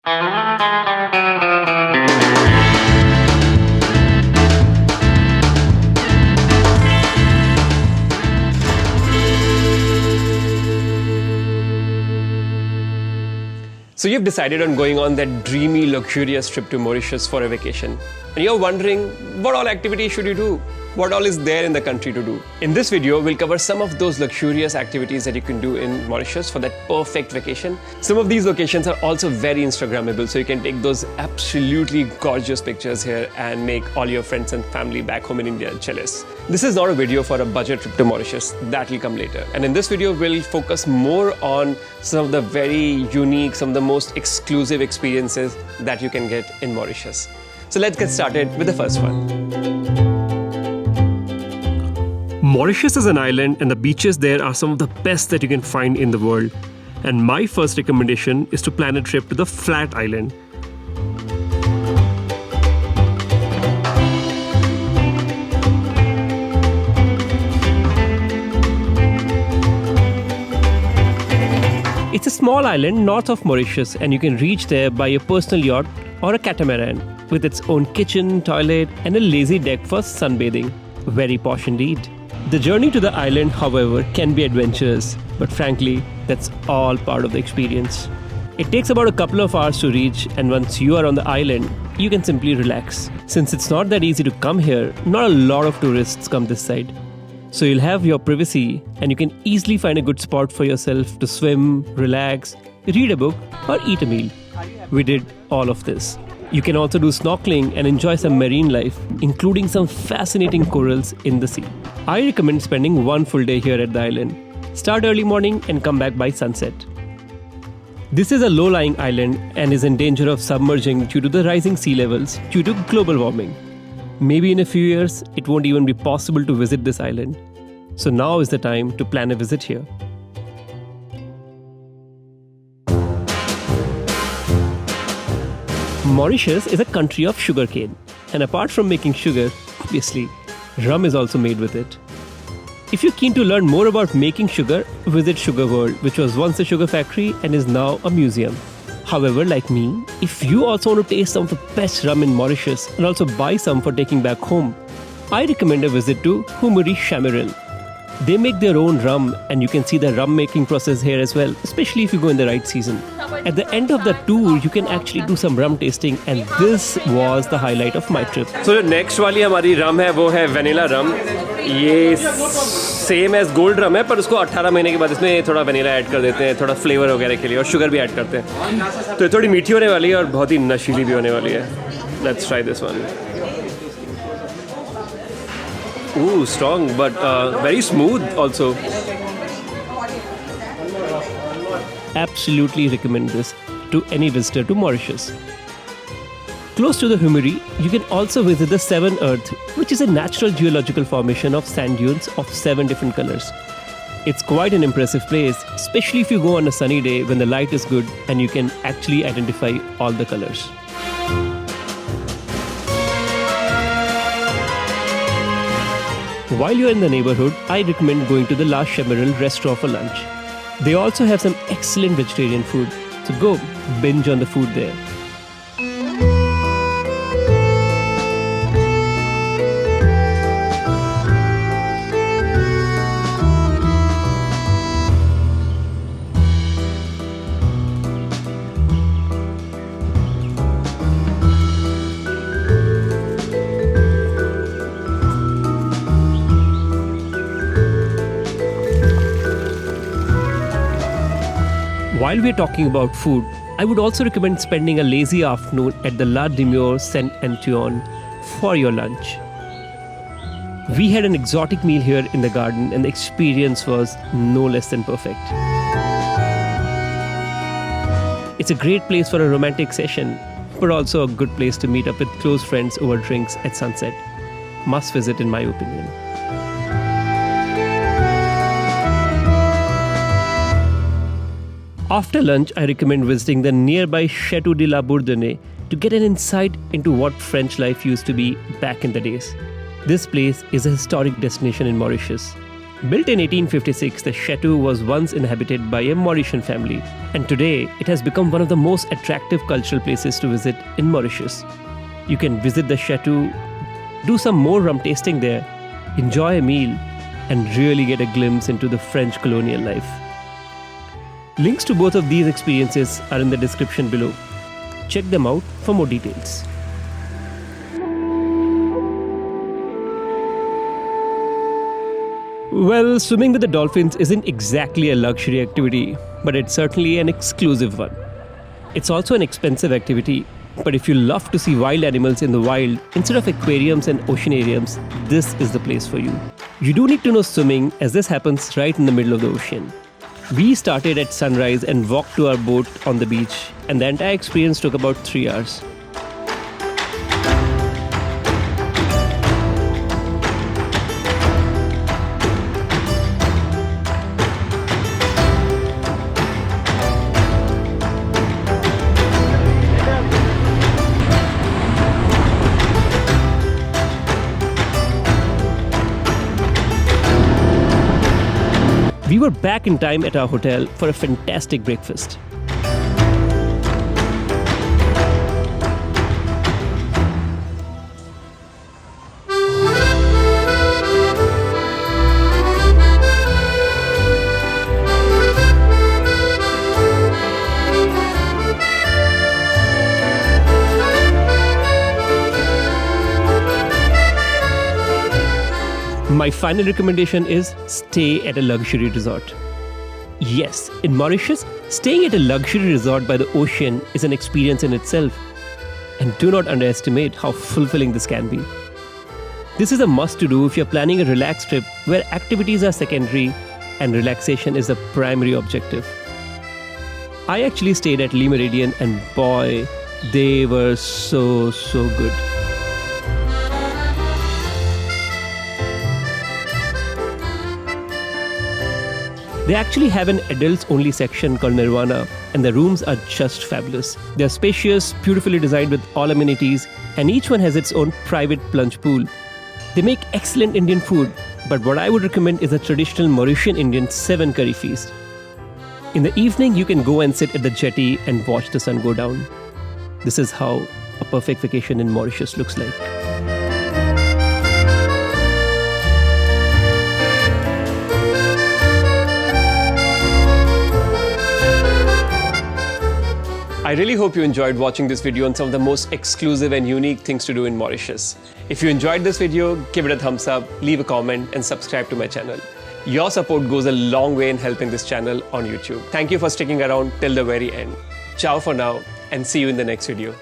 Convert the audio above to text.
So you've decided on going on that dreamy, luxurious trip to Mauritius for a vacation. And you're wondering, what all activities should you do? What all is there in the country to do? In this video, we'll cover some of those luxurious activities that you can do in Mauritius for that perfect vacation. Some of these locations are also very Instagrammable, so you can take those absolutely gorgeous pictures here and make all your friends and family back home in India jealous. This is not a video for a budget trip to Mauritius, that will come later. And in this video, we'll focus more on some of the very unique, some of the most exclusive experiences that you can get in Mauritius. So let's get started with the first one. Mauritius is an island and the beaches there are some of the best that you can find in the world. And my first recommendation is to plan a trip to the Flat Island. It's a small island north of Mauritius and you can reach there by a personal yacht or a catamaran with its own kitchen, toilet and a lazy deck for sunbathing. Very posh indeed. The journey to the island, however, can be adventurous, but frankly, that's all part of the experience. It takes about a couple of hours to reach, and once you are on the island, you can simply relax. Since it's not that easy to come here, not a lot of tourists come this side. So you'll have your privacy, and you can easily find a good spot for yourself to swim, relax, read a book, or eat a meal. We did all of this. You can also do snorkeling and enjoy some marine life, including some fascinating corals in the sea. I recommend spending one full day here at the island. Start early morning and come back by sunset. This is a low-lying island and is in danger of submerging due to the rising sea levels due to global warming. Maybe in a few years, it won't even be possible to visit this island. So now is the time to plan a visit here. Mauritius is a country of sugarcane, and apart from making sugar, obviously, rum is also made with it. If you're keen to learn more about making sugar, visit Sugar World, which was once a sugar factory and is now a museum. However, like me, if you also want to taste some of the best rum in Mauritius and also buy some for taking back home, I recommend a visit to Rhumarie, Chamarel. They make their own rum and you can see the rum making process here as well, especially if you go in the right season. At the end of the tour, you can actually do some rum tasting and this was the highlight of my trip. So the next वाली हमारी rum है वो है vanilla rum. ये same as gold rum है पर उसको 18 महीने के बाद इसमें थोड़ा vanilla ऐड कर देते हैं, थोड़ा फ्लेवर वगैरह के लिए और शुगर भी ऐड करते हैं. तो ये थोड़ी मीठी होने वाली है और बहुत ही नशीली भी होने वाली है. Let's try this one. Ooh, strong but very smooth also. Absolutely recommend this to any visitor to Mauritius. Close to the Rhumarie, you can also visit the Seven Earth, which is a natural geological formation of sand dunes of 7 different colors. It's quite an impressive place, especially if you go on a sunny day when the light is good and you can actually identify all the colors. While you're in the neighborhood, I recommend going to the La Chamarel restaurant for lunch. They also have some excellent vegetarian food, so go binge on the food there. While we're talking about food, I would also recommend spending a lazy afternoon at the La Demeure Saint-Antoine for your lunch. We had an exotic meal here in the garden and the experience was no less than perfect. It's a great place for a romantic session, but also a good place to meet up with close friends over drinks at sunset. Must visit in my opinion. After lunch, I recommend visiting the nearby Château de la Bourdonnais to get an insight into what French life used to be back in the days. This place is a historic destination in Mauritius. Built in 1856, the chateau was once inhabited by a Mauritian family, and today it has become one of the most attractive cultural places to visit in Mauritius. You can visit the chateau, do some more rum tasting there, enjoy a meal, and really get a glimpse into the French colonial life. Links to both of these experiences are in the description below. Check them out for more details. Well, swimming with the dolphins isn't exactly a luxury activity, but it's certainly an exclusive one. It's also an expensive activity, but if you love to see wild animals in the wild instead of aquariums and oceanariums, this is the place for you. You do need to know swimming, as this happens right in the middle of the ocean. We started at sunrise and walked to our boat on the beach, and the entire experience took about 3 hours. We were back in time at our hotel for a fantastic breakfast. My final recommendation is stay at a luxury resort. Yes, in Mauritius, staying at a luxury resort by the ocean is an experience in itself. And do not underestimate how fulfilling this can be. This is a must to do if you're planning a relaxed trip where activities are secondary and relaxation is the primary objective. I actually stayed at Le Méridien, and boy, they were so good. They actually have an adults-only section called Nirvana, and the rooms are just fabulous. They're spacious, beautifully designed with all amenities, and each one has its own private plunge pool. They make excellent Indian food, but what I would recommend is a traditional Mauritian Indian 7 curry feast. In the evening, you can go and sit at the jetty and watch the sun go down. This is how a perfect vacation in Mauritius looks like. I really hope you enjoyed watching this video on some of the most exclusive and unique things to do in Mauritius. If you enjoyed this video, give it a thumbs up, leave a comment, and subscribe to my channel. Your support goes a long way in helping this channel on YouTube. Thank you for sticking around till the very end. Ciao for now, and see you in the next video.